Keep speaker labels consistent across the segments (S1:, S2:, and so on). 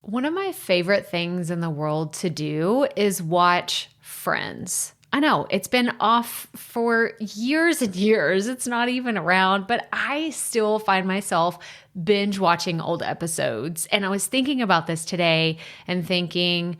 S1: One of my favorite things in the world to do is watch Friends. I know it's been off for years and years. It's not even around, but I still find myself binge watching old episodes. And I was thinking about this today and thinking,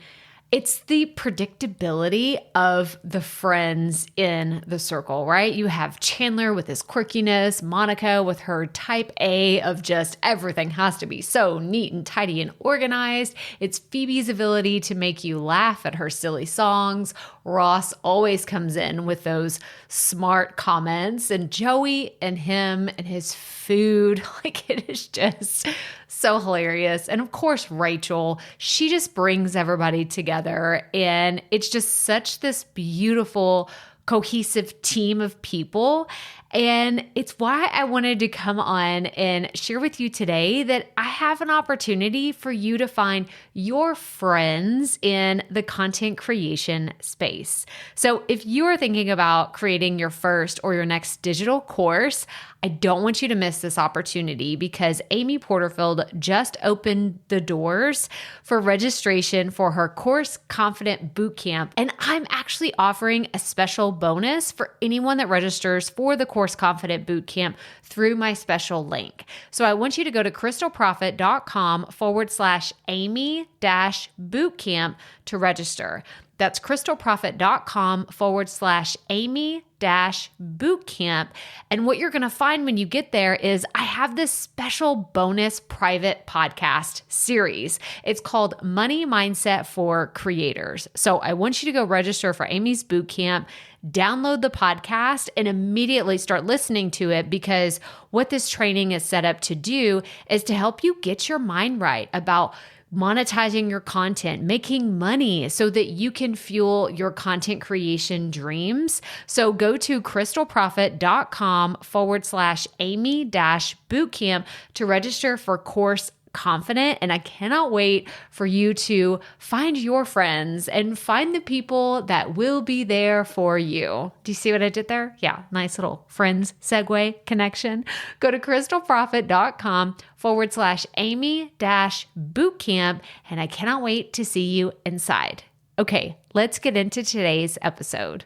S1: it's the predictability of the friends in the circle, right? You have Chandler with his quirkiness, Monica with her type A of just everything has to be so neat and tidy and organized. It's Phoebe's ability to make you laugh at her silly songs. Ross always comes in with those smart comments, and Joey and him and his food, like it is just so hilarious. And of course, Rachel, she just brings everybody together, and it's just such this beautiful, cohesive team of people. And it's why I wanted to come on and share with you today that I have an opportunity for you to find your friends in the content creation space. So if you are thinking about creating your first or your next digital course, I don't want you to miss this opportunity because Amy Porterfield just opened the doors for registration for her Course Confident Bootcamp. And I'm actually offering a special bonus for anyone that registers for the Course Confident Bootcamp through my special link. So I want you to go to crystalprofit.com/Amy-bootcamp to register. That's crystalprofit.com/Amy-bootcamp. And what you're going to find when you get there is I have this special bonus private podcast series. It's called Money Mindset for Creators. So I want you to go register for Amy's bootcamp, download the podcast, and immediately start listening to it, because what this training is set up to do is to help you get your mind right about monetizing your content, making money so that you can fuel your content creation dreams. So go to crystalprofit.com/Amy-bootcamp to register for Course Confident. And I cannot wait for you to find your friends and find the people that will be there for you. Do you see what I did there? Yeah, nice little friends segue connection. Go to crystalprofit.com/Amy-bootcamp. And I cannot wait to see you inside. Okay, let's get into today's episode.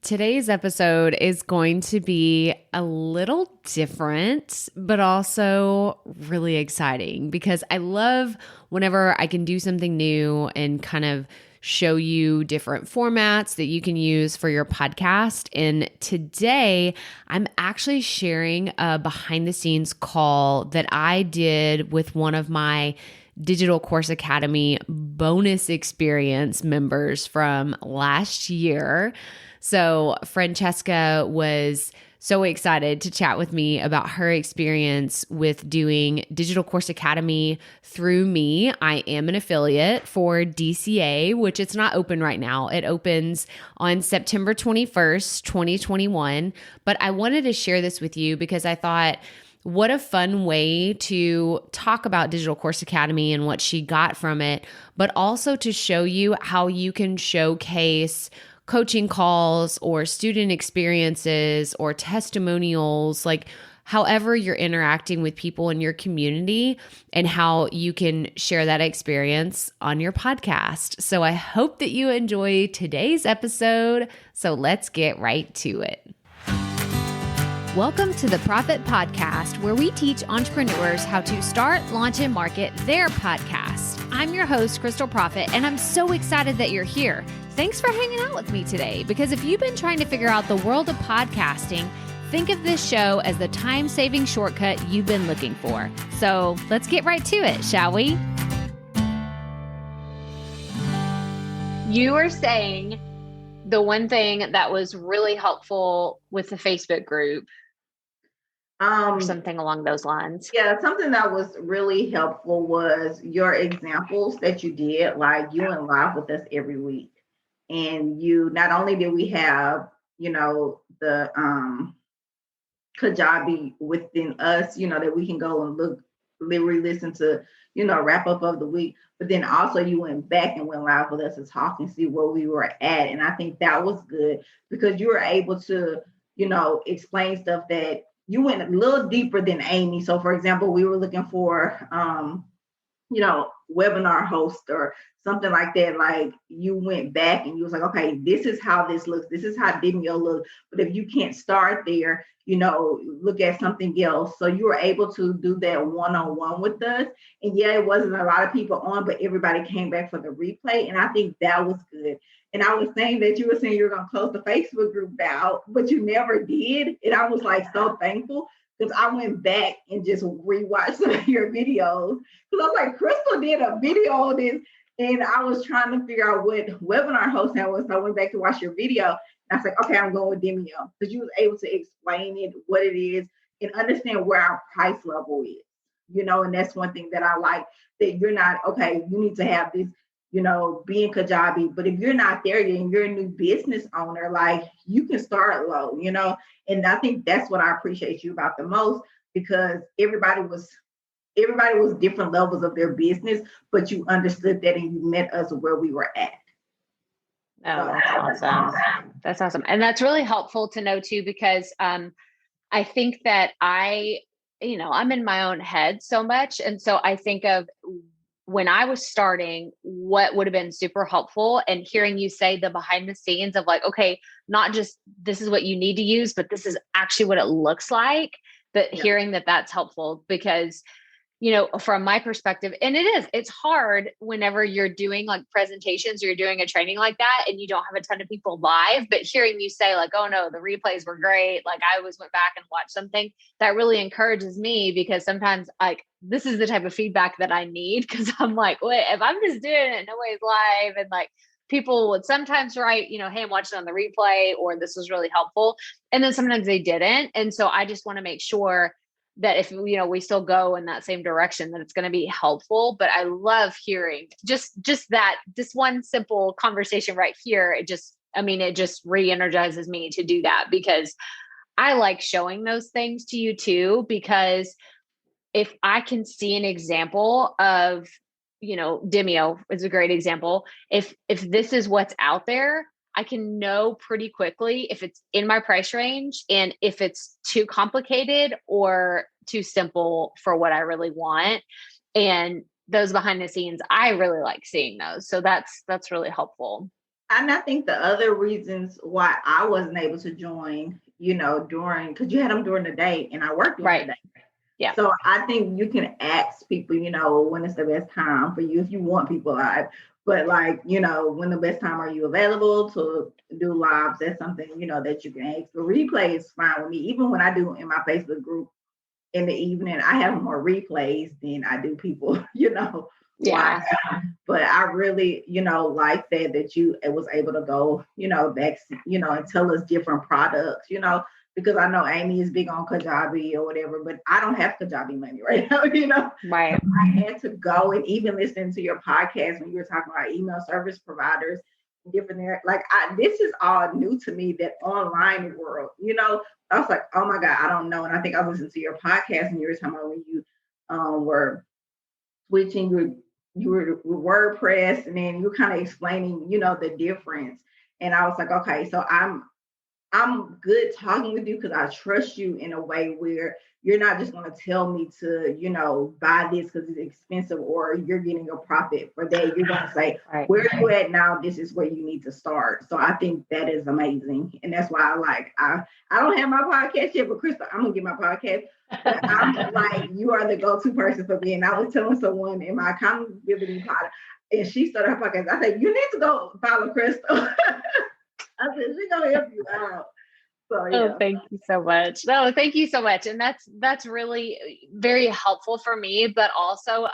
S1: Today's episode is going to be a little different, but also really exciting because I love whenever I can do something new and kind of show you different formats that you can use for your podcast. And today I'm actually sharing a behind the scenes call that I did with one of my Digital Course Academy bonus experience members from last year. So Franchesca was so excited to chat with me about her experience with doing Digital Course Academy through me. I am an affiliate for DCA, which it's not open right now. It opens on September 21st, 2021. But I wanted to share this with you because I thought, what a fun way to talk about Digital Course Academy and what she got from it, but also to show you how you can showcase coaching calls or student experiences or testimonials, like however you're interacting with people in your community and how you can share that experience on your podcast. So I hope that you enjoy today's episode. So let's get right to it. Welcome to the Profit Podcast, where we teach entrepreneurs how to start, launch, and market their podcast. I'm your host, Crystal Profit, and I'm so excited that you're here. Thanks for hanging out with me today, because if you've been trying to figure out the world of podcasting, think of this show as the time-saving shortcut you've been looking for. So let's get right to it, shall we? You were saying the one thing that was really helpful with the Facebook group, or something along those lines.
S2: Yeah, something that was really helpful was your examples that you did, like you went live with us every week. And you, not only did we have, the Kajabi within us, that we can go and look, literally listen to, wrap up of the week, but then also you went back and went live with us and talk and see where we were at. And I think that was good because you were able to, explain stuff that you went a little deeper than Amy. So for example, we were looking for webinar host or something like that, like you went back and you was like, okay, this is how this looks. This is how Demio looks. But if you can't start there, look at something else. So you were able to do that one-on-one with us. And yeah, it wasn't a lot of people on, but everybody came back for the replay. And I think that was good. And I was saying that you were saying you were going to close the Facebook group down, but you never did. And I was like so thankful because I went back and just rewatched some of your videos. Because I was like, Crystal did a video on this. And I was trying to figure out what webinar host that was. So I went back to watch your video. And I was like, okay, I'm going with Demio. Because you was able to explain it, what it is, and understand where our price level is. And that's one thing that I like, that you're not, okay, you need to have this, being Kajabi. But if you're not there yet and you're a new business owner, like you can start low, And I think that's what I appreciate you about the most, because everybody was different levels of their business, but you understood that and you met us where we were at.
S1: Oh, that's awesome. That's awesome. And that's really helpful to know too, because I think that I'm in my own head so much. And so I think of when I was starting, what would have been super helpful, and hearing you say the behind the scenes of like, okay, not just this is what you need to use, but this is actually what it looks like. But hearing that's helpful, because from my perspective, and it's hard whenever you're doing like presentations or you're doing a training like that and you don't have a ton of people live, but hearing you say like, oh no, the replays were great. Like I always went back and watched something, that really encourages me, because sometimes like this is the type of feedback that I need. Cause I'm like, wait, if I'm just doing it, nobody's live. And like people would sometimes write, hey, I'm watching on the replay, or this was really helpful. And then sometimes they didn't. And so I just want to make sure that if we still go in that same direction, that it's going to be helpful. But I love hearing just that, this one simple conversation right here. It just re-energizes me to do that, because I like showing those things to you too, because if I can see an example of, Demio is a great example. If this is what's out there, I can know pretty quickly if it's in my price range and if it's too complicated or too simple for what I really want. And those behind the scenes, I really like seeing those. So that's really helpful.
S2: And I think the other reasons why I wasn't able to join, because you had them during the day and I worked during the day.
S1: Yeah.
S2: So I think you can ask people, when it's the best time for you, if you want people live. But like, when the best time are you available to do lives? That's something, that you can ask. The replay is fine with me. Even when I do in my Facebook group in the evening, I have more replays than I do people,
S1: Yeah.
S2: But I really, like that you was able to go, back, and tell us different products, because I know Amy is big on Kajabi or whatever, but I don't have Kajabi money right now,
S1: Right.
S2: I had to go, and even listening to your podcast when you were talking about email service providers, different there, like this is all new to me, that online world, I was like, oh my God, I don't know. And I think I listened to your podcast and you were talking about when you were switching you were WordPress, and then you were kind of explaining, the difference. And I was like, okay, so I'm good talking with you because I trust you in a way where you're not just going to tell me to, buy this because it's expensive or you're getting a profit for that. You're going to say, right, where are you at now? This is where you need to start. So I think that is amazing. And that's why I don't have my podcast yet, but Krista, I'm going to get my podcast. But I'm like, you are the go-to person for me. And I was telling someone in my accountability pod, and she started her podcast. I said, you need to go follow Crystal. I said, she's going to help you out. So, yeah.
S1: Oh, thank you so much. No, thank you so much. And that's really very helpful for me, but also,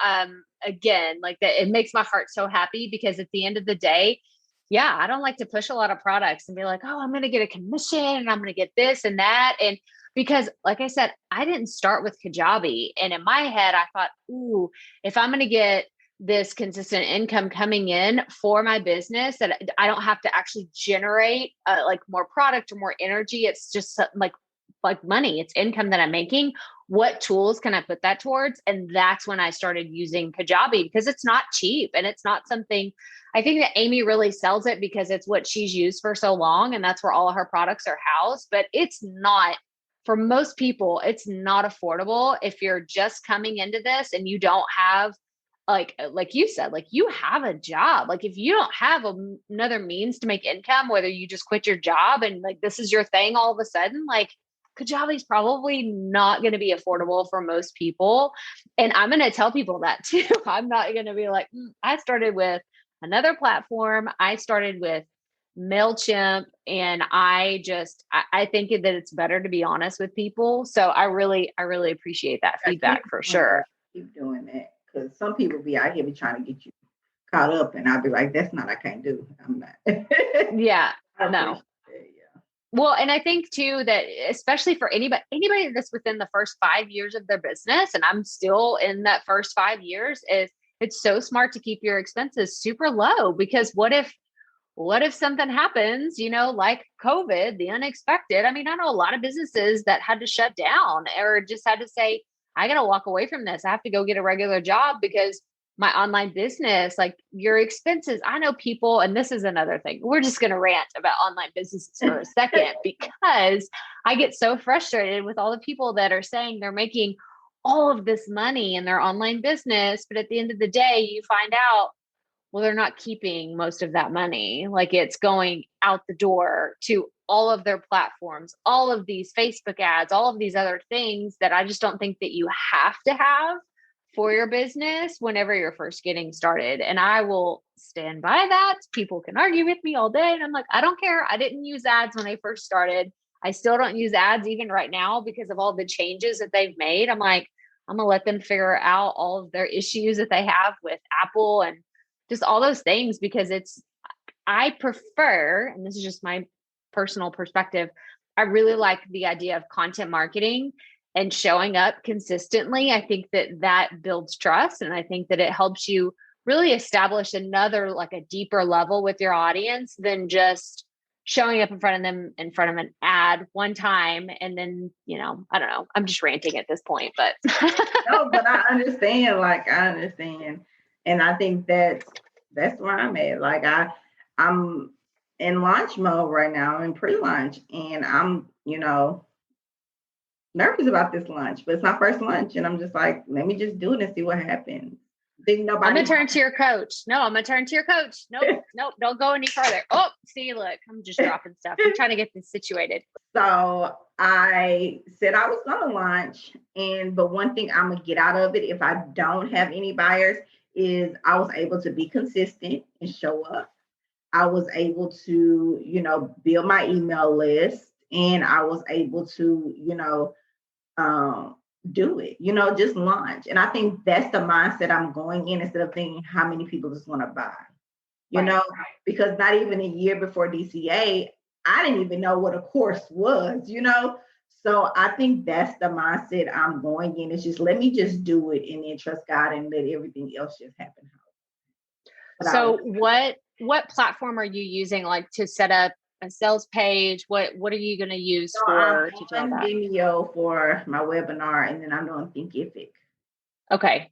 S1: again, like that, it makes my heart so happy, because at the end of the day, yeah, I don't like to push a lot of products and be like, oh, I'm going to get a commission and I'm going to get this and that. And because like I said, I didn't start with Kajabi. And in my head, I thought, ooh, if I'm going to get this consistent income coming in for my business, that I don't have to actually generate like more product or more energy. It's just like money. It's income that I'm making. What tools can I put that towards? And that's when I started using Kajabi, because it's not cheap and it's not something. I think that Amy really sells it because it's what she's used for so long, and that's where all of her products are housed. But it's not, for most people, it's not affordable if you're just coming into this and you don't have like you said, like you have a job. Like if you don't have another means to make income, whether you just quit your job and like this is your thing all of a sudden, like Kajabi is probably not going to be affordable for most people. And I'm going to tell people that too. I'm not going to be like, I started with another platform. I started with MailChimp, and I think that it's better to be honest with people. So I really appreciate that feedback for sure.
S2: Keep doing that, because some people be out here be trying to get you caught up, and I'll be like, that's not, I can't do. I'm not.
S1: Yeah, no. Well, and I think too that especially for anybody that's within the first 5 years of their business, and I'm still in that first 5 years, is it's so smart to keep your expenses super low, because what if something happens, like COVID, the unexpected? I mean, I know a lot of businesses that had to shut down or just had to say, I got to walk away from this. I have to go get a regular job because my online business, like your expenses. I know people, and this is another thing. We're just going to rant about online businesses for a second, because I get so frustrated with all the people that are saying they're making all of this money in their online business. But at the end of the day, you find out, well, they're not keeping most of that money. Like it's going out the door to all of their platforms, all of these Facebook ads, all of these other things that I just don't think that you have to have for your business whenever you're first getting started. And I will stand by that. People can argue with me all day. And I'm like, I don't care. I didn't use ads when I first started. I still don't use ads even right now because of all the changes that they've made. I'm like, I'm going to let them figure out all of their issues that they have with Apple and just all those things, because I prefer, and this is just my personal perspective, I really like the idea of content marketing and showing up consistently. I think that builds trust. And I think that it helps you really establish another, like a deeper level with your audience than just showing up in front of an ad one time. And then, I don't know, I'm just ranting at this point, but.
S2: No, but I understand. And I think that's where I'm at. Like I'm in launch mode right now, in pre-launch, and I'm, nervous about this launch, but it's my first launch, and I'm just like, let me just do it and see what happens.
S1: I'm gonna turn to your coach. No, I'm gonna turn to your coach. Nope, don't go any further. Oh, see, look, I'm just dropping stuff. I'm trying to get this situated.
S2: So I said I was gonna launch, but one thing I'm gonna get out of it if I don't have any buyers is I was able to be consistent and show up. I was able to, build my email list, and I was able to, do it, just launch. And I think that's the mindset I'm going in, instead of thinking how many people just want to buy, because not even a year before DCA, I didn't even know what a course was, So I think that's the mindset I'm going in. It's just, let me just do it and then trust God and let everything else just happen.
S1: So what platform are you using, like to set up a sales page? What are you going to use to do that?
S2: Vimeo for my webinar, and then I'm doing Thinkific.
S1: Okay.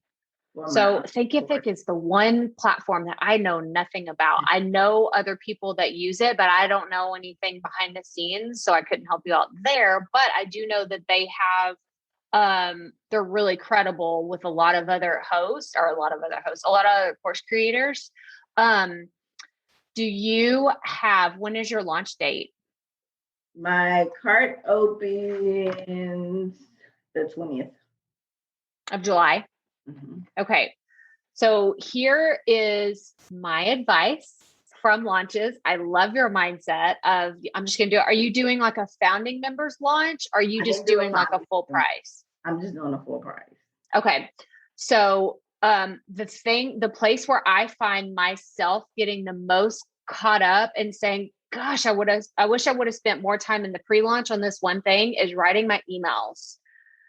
S1: So Thinkific is the one platform that I know nothing about. I know other people that use it, but I don't know anything behind the scenes, so I couldn't help you out there. But I do know that they have, they're really credible with a lot of other course creators. When is your launch date?
S2: My cart opens the 20th
S1: of July.
S2: Mm-hmm.
S1: Okay. So here is my advice from launches. I love your mindset of, I'm just going to do it. Are you doing like a founding members launch? Or are you just doing like a full price?
S2: I'm just doing a full price.
S1: Okay. So the place where I find myself getting the most caught up and saying, gosh, I wish I would have spent more time in the pre-launch on this one thing, is writing my emails.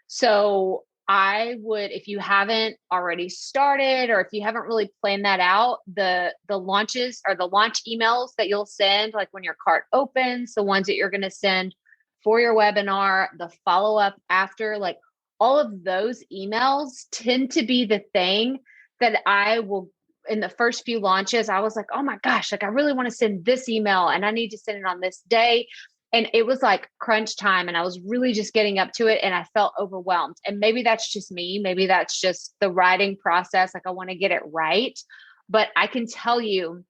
S1: So I would, if you haven't already started, or if you haven't really planned that out, the launches or the launch emails that you'll send, like when your cart opens, the ones that you're going to send for your webinar, the follow-up after, like all of those emails tend to be the thing that I will, in the first few launches, I was like, oh my gosh, like I really want to send this email and I need to send it on this day.
S3: And it was like crunch time and I was really just getting up to it and I felt overwhelmed. And maybe that's just me. Maybe that's just the writing process. Like I want to get it right. But I can tell you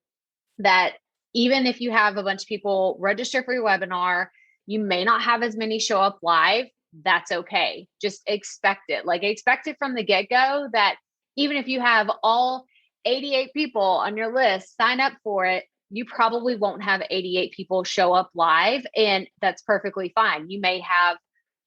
S3: that even if you have a bunch of people register for your webinar, you may not have as many show up live. That's okay. Just expect it. Like expect it from the get-go that even if you have all 88 people on your list sign up for it, you probably won't have 88 people show up live, and that's perfectly fine. You may have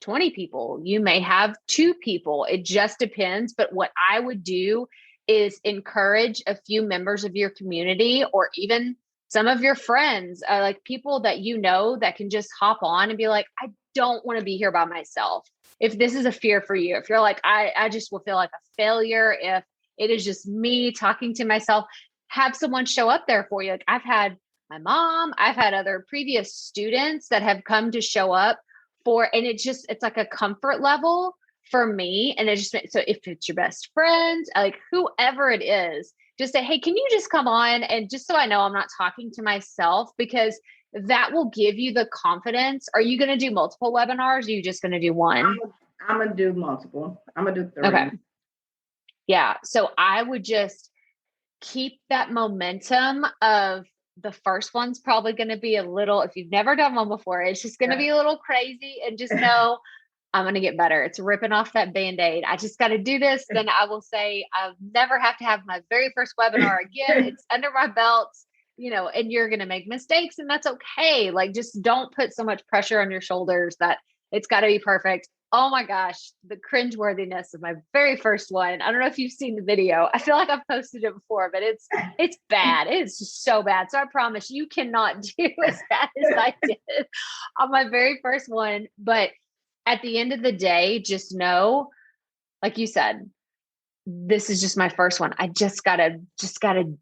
S3: 20 people, you may have 2 people. It just depends. But what I would do is encourage a few members of your community or even some of your friends, like people that you know that can just hop on and be like, I don't want to be here by myself. If this is a fear for you, if you're like, I just will feel like a failure if it is just me talking to myself, have someone show up there for you. Like I've had my mom, I've had other previous students that have come to show up for, and it's like a comfort level for me. And it just, so if it's your best friend, like whoever it is, just say, hey, can you just come on? And just so I know I'm not talking to myself, because that will give you the confidence. Are you going to do multiple webinars? Or are you just going to do one?
S2: I'm going to do multiple. I'm going to do 3.
S3: Okay. Yeah. So I would just keep that momentum of the first one's probably going to be a little, if you've never done one before, it's just going to be a little crazy, and just know I'm going to get better. It's ripping off that Band-Aid. I just got to do this. Then I will say I'll never have to have my very first webinar again. It's under my belt, and you're going to make mistakes, and that's okay. Like, just don't put so much pressure on your shoulders that it's got to be perfect. Oh my gosh, the cringeworthiness of my very first one. I don't know if you've seen the video. I feel like I've posted it before, but it's bad. It's just so bad. So I promise you cannot do as bad as I did on my very first one. But at the end of the day, just know, like you said, this is just my first one. I just gotta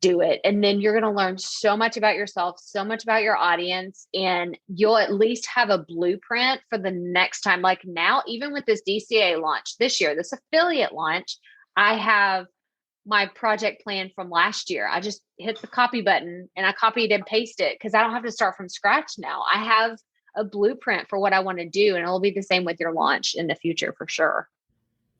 S3: do it. And then you're going to learn so much about yourself, so much about your audience, and you'll at least have a blueprint for the next time. Like now, even with this DCA launch this year, this affiliate launch, I have my project plan from last year. I just hit the copy button and I copied and pasted it because I don't have to start from scratch now. I have a blueprint for what I want to do, and it'll be the same with your launch in the future for sure.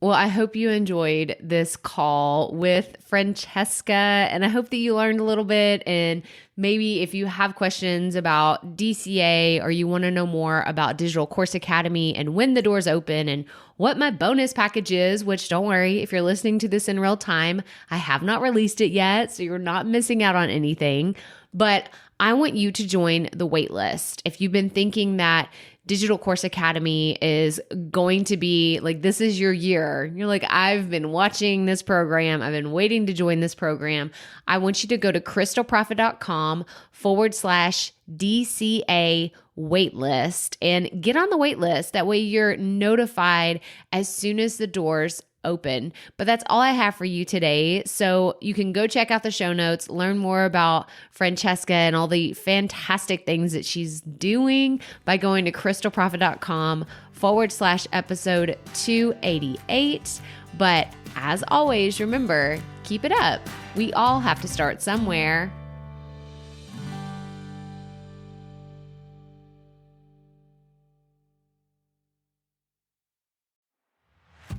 S1: Well, I hope you enjoyed this call with Franchesca, and I hope that you learned a little bit. And maybe if you have questions about DCA or you want to know more about Digital Course Academy and when the doors open and what my bonus package is, which don't worry, if you're listening to this in real time, I have not released it yet, so you're not missing out on anything. But I want you to join the waitlist. If you've been thinking that Digital Course Academy is going to be like, this is your year. You're like, I've been watching this program. I've been waiting to join this program. I want you to go to crystalprofit.com/DCA waitlist and get on the waitlist. That way you're notified as soon as the doors open. But that's all I have for you today. So you can go check out the show notes, learn more about Franchesca and all the fantastic things that she's doing by going to crystalprofit.com/episode 288. But as always, remember, keep it up. We all have to start somewhere.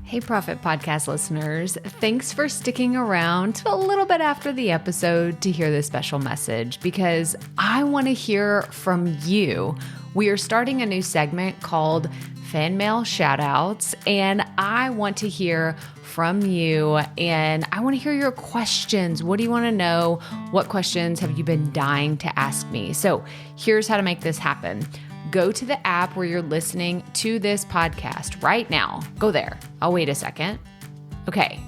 S1: Hey, Profit Podcast listeners. Thanks for sticking around to a little bit after the episode to hear this special message, because I want to hear from you. We are starting a new segment called Fan Mail Shoutouts, and I want to hear from you, and I want to hear your questions. What do you want to know? What questions have you been dying to ask me? So here's how to make this happen. Go to the app where you're listening to this podcast right now. Go there. I'll wait a second. Okay.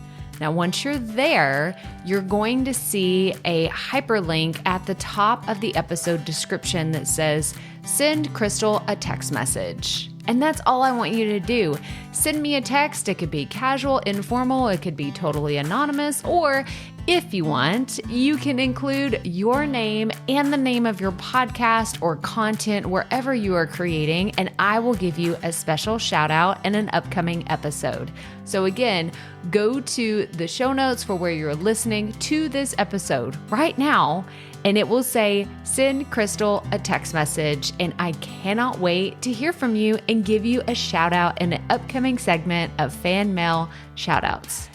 S1: Now, once you're there, you're going to see a hyperlink at the top of the episode description that says, send Crystal a text message. And that's all I want you to do. Send me a text. It could be casual, informal. It could be totally anonymous, or If you want, you can include your name and the name of your podcast or content wherever you are creating, and I will give you a special shout out in an upcoming episode. So again, go to the show notes for where you're listening to this episode right now, and it will say, send Crystal a text message. And I cannot wait to hear from you and give you a shout out in an upcoming segment of Fan Mail Shoutouts.